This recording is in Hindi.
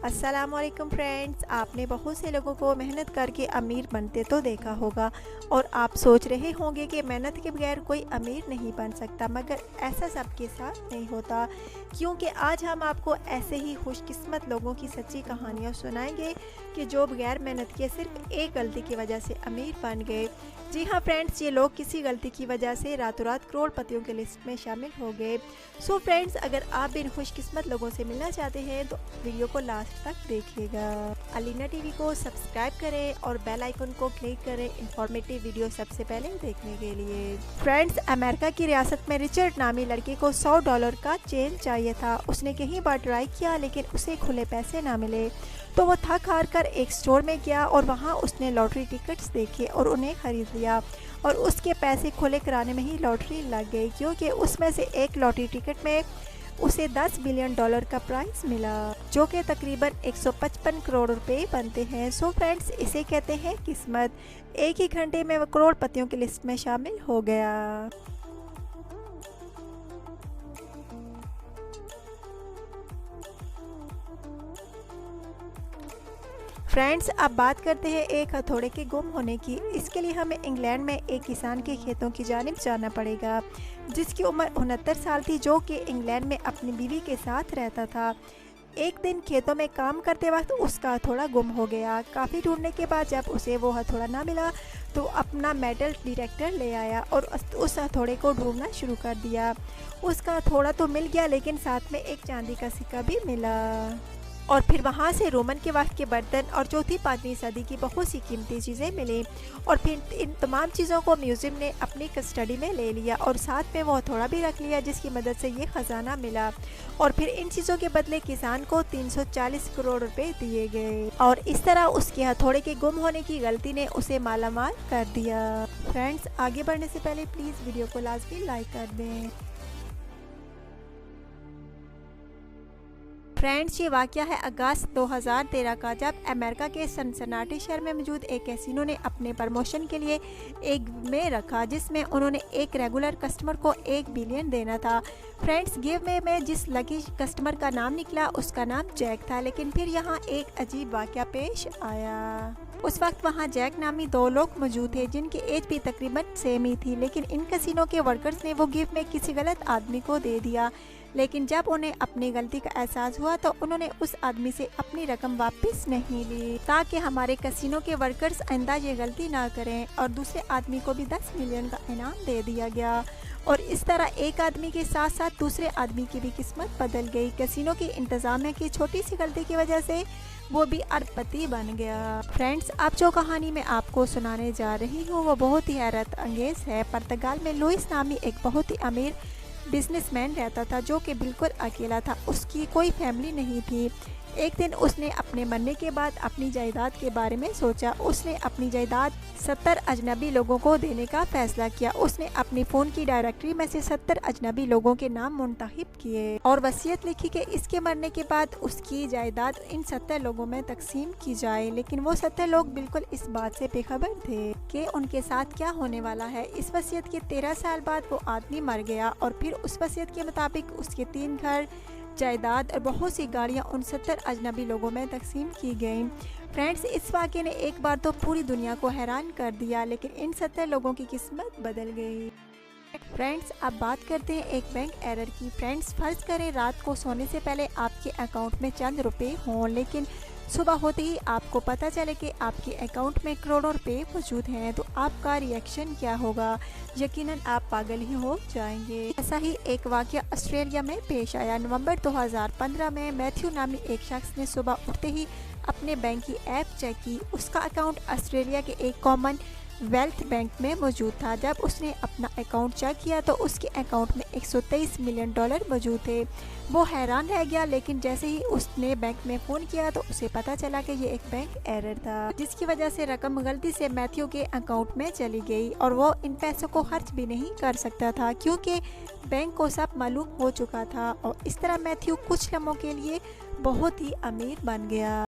अस्सलामुअलैकुम फ्रेंड्स, आपने बहुत से लोगों को मेहनत करके अमीर बनते तो देखा होगा और आप सोच रहे होंगे कि मेहनत के बगैर कोई अमीर नहीं बन सकता, मगर ऐसा सबके साथ नहीं होता। क्योंकि आज हम आपको ऐसे ही खुशकिस्मत लोगों की सच्ची कहानियाँ सुनाएंगे कि जो बगैर मेहनत के सिर्फ एक गलती की वजह से अमीर बन गए। जी हाँ फ्रेंड्स, ये लोग किसी गलती की वजह से रातों रात करोड़पतियों के लिस्ट में शामिल हो गए। सो फ्रेंड्स, अगर आप भी इन खुशकिस्मत लोगों से मिलना चाहते हैं तो वीडियो को लास्ट तक देखिएगा। अलीना टीवी को सब्सक्राइब करें और बेल आइकन को क्लिक करें इंफॉर्मेटिव वीडियो सबसे पहले देखने के लिए। फ्रेंड्स, अमेरिका की रियासत में रिचर्ड नामी लड़के को $100 का चेन चाहिए था। उसने कई बार ट्राई किया लेकिन उसे खुले पैसे ना मिले, तो वो थक हार कर एक स्टोर में गया और वहाँ उसने लॉटरी टिकट्स देखे और उन्हें खरीद लिया। और उसके पैसे खुले कराने में ही लॉटरी लग गई, क्योंकि उसमें से एक लॉटरी टिकट में उसे $10 बिलियन का प्राइस मिला, जो कि तकरीबन 155 करोड़ रुपए बनते हैं। सो फ्रेंड्स, इसे कहते हैं किस्मत। एक ही घंटे में वो करोड़पतियों की लिस्ट में शामिल हो गया। फ्रेंड्स, अब बात करते हैं एक हथौड़े के गुम होने की। इसके लिए हमें इंग्लैंड में एक किसान के खेतों की जानिब जाना पड़ेगा, जिसकी उम्र 69 साल थी, जो कि इंग्लैंड में अपनी बीवी के साथ रहता था। एक दिन खेतों में काम करते वक्त उसका हथौड़ा गुम हो गया। काफ़ी ढूंढने के बाद जब उसे वो हथौड़ा ना मिला तो अपना मेटल डिटेक्टर ले आया और उस हथौड़े को ढूंढना शुरू कर दिया। उसका हथौड़ा तो मिल गया, लेकिन साथ में एक चांदी का सिक्का भी मिला। और फिर वहाँ से रोमन के वक्त के बर्तन और चौथी 5वीं सदी की बहुत सी कीमती चीज़ें मिली। और फिर इन तमाम चीज़ों को म्यूज़ियम ने अपनी कस्टडी में ले लिया और साथ में वो हथौड़ा भी रख लिया, जिसकी मदद से ये ख़जाना मिला। और फिर इन चीज़ों के बदले किसान को 340 करोड़ रुपए दिए गए और इस तरह उसके हथौड़े के गुम होने की गलती ने उसे मालामाल कर दिया। फ्रेंड्स, आगे बढ़ने से पहले प्लीज़ वीडियो को लाजमी लाइक कर दें। फ्रेंड्स, ये वाक़या है अगस्त 2013 का, जब अमेरिका के सनसनाटी शहर में मौजूद एक कैसीनो ने अपने प्रमोशन के लिए एक में रखा, जिसमें उन्होंने एक रेगुलर कस्टमर को $1 बिलियन देना था। फ्रेंड्स, गिव में जिस लकी कस्टमर का नाम निकला उसका नाम जैक था। लेकिन फिर यहाँ एक अजीब वाक़या पेश आया। उस वक्त वहाँ जैक नामी 2 लोग मौजूद थे, जिनकी एज भी तकरीबन सेम ही थी। लेकिन इन कैसीनो के वर्कर्स ने वो गिफ्ट में किसी गलत आदमी को दे दिया। लेकिन जब उन्हें अपनी गलती का एहसास हुआ तो उन्होंने उस आदमी से अपनी रकम वापस नहीं ली, ताकि हमारे कैसीनो के वर्कर्स आइंदा ये गलती ना करें। और दूसरे आदमी को भी $10 मिलियन का इनाम दे दिया गया। और इस तरह एक आदमी के साथ साथ दूसरे आदमी की भी किस्मत बदल गई। कैसीनो की इंतजामिया की छोटी सी गलती की वजह से वो भी अरबपति बन गया। फ्रेंड्स, अब जो कहानी मैं आपको सुनाने जा रही हूँ वो बहुत ही हैरत अंगेज है। पुर्तगाल में लुइस नामी एक बहुत ही अमीर बिजनेसमैन रहता था, जो कि बिल्कुल अकेला था। उसकी कोई फैमिली नहीं थी। एक दिन उसने अपने मरने के बाद अपनी जायदाद के बारे में सोचा। उसने अपनी जायदाद 70 अजनबी लोगों को देने का फैसला किया। उसने अपनी फ़ोन की डायरेक्टरी में से 70 अजनबी लोगों के नाम मुंतखब किए और वसीयत लिखी कि इसके मरने के बाद उसकी जायदाद इन 70 लोगों में तकसीम की जाए। लेकिन वो 70 लोग बिल्कुल इस बात से बेखबर थे कि उनके साथ क्या होने वाला है। इस वसीयत के 13 साल बाद वो आदमी मर गया और फिर उस वसीयत के मुताबिक उसके 3 घर, जायदाद और बहुत सी गाड़ियाँ उन 70 अजनबी लोगों में तकसीम की गईं। फ्रेंड्स, इस वाक़े ने एक बार तो पूरी दुनिया को हैरान कर दिया, लेकिन इन 70 लोगों की किस्मत बदल गई। फ्रेंड्स, अब बात करते हैं एक बैंक एरर की। फ्रेंड्स, फ़र्ज़ करें रात को सोने से पहले आपके अकाउंट में चंद रुपए हों, लेकिन सुबह होते ही आपको पता चले कि आपके अकाउंट में करोड़ों रुपए मौजूद हैं, तो आपका रिएक्शन क्या होगा? यकीनन आप पागल ही हो जाएंगे। ऐसा ही एक वाक़या ऑस्ट्रेलिया में पेश आया। नवंबर 2015 में मैथ्यू नामी एक शख्स ने सुबह उठते ही अपने बैंक की ऐप चेक की। उसका अकाउंट ऑस्ट्रेलिया के एक कॉमन वेल्थ बैंक में मौजूद था। जब उसने अपना अकाउंट चेक किया तो उसके अकाउंट में $123 मिलियन मौजूद थे। वो हैरान रह गया, लेकिन जैसे ही उसने बैंक में फ़ोन किया तो उसे पता चला कि ये एक बैंक एरर था, जिसकी वजह से रकम गलती से मैथ्यू के अकाउंट में चली गई और वो इन पैसों को खर्च भी नहीं कर सकता था, क्योंकि बैंक को सब मालूम हो चुका था। और इस तरह मैथ्यू कुछ लम्हों के लिए बहुत ही अमीर बन गया।